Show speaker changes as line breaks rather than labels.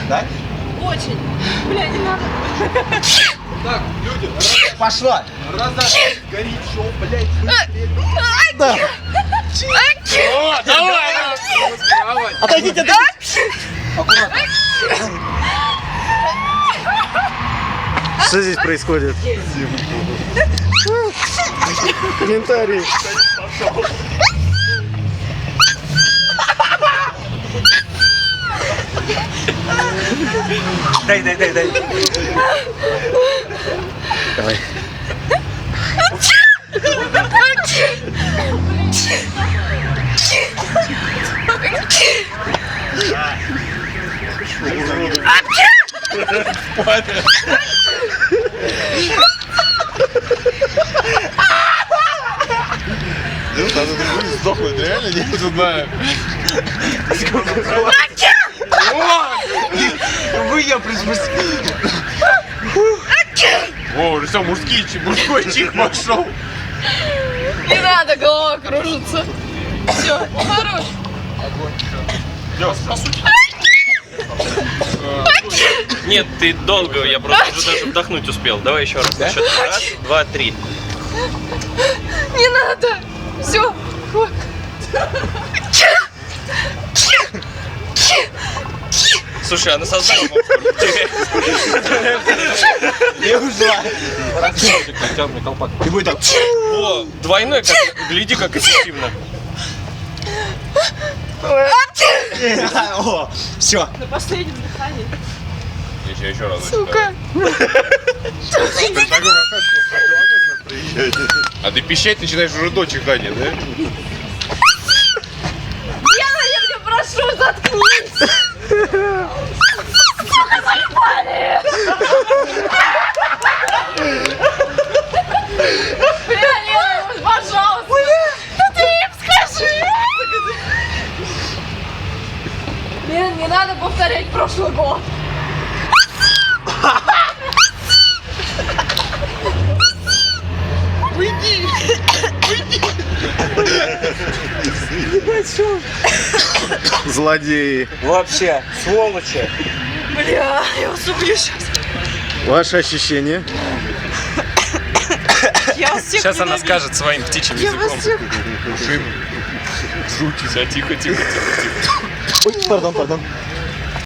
Да?
Очень. Бля, не надо.
Так, люди,
Пошла.
разожгись горячо, блядь.
Да.
О, давай!
Отойдите, да? Аккуратно. Что здесь происходит? Комментарии. Дай. Давай.
Надо сдохнуть, реально, не знаю.
Вы я приспустил.
О, уже все, мужской чих пошел.
Не надо, голова кружится. Все, хорош.
По сути.
Нет, ты долго, я просто уже даже вдохнуть успел. Давай еще раз. На счет. Раз, два, три.
Не надо. Все.
Слушай, она сознание
Я ушла. Ты будешь так.
О, двойной, как, гляди, как эффективно.
О, все.
На последнем дыхании.
Еще раз.
Сука.
А ты пищать начинаешь уже до чихания, да?
Яна, я тебя прошу, заткнись. Сука, заебали. Бля, Лена, пожалуйста. Да ты им скажи. Лен, не надо повторять прошлый год.
Злодеи.
Вообще, сволочи.
Бля, я вас убью сейчас.
Ваши ощущения?
Я вас всех
Сейчас она
ненавижу.
скажет своим птичьим
Я вас
языком.
всех...
Звуки. Тихо.
Ой, пардон.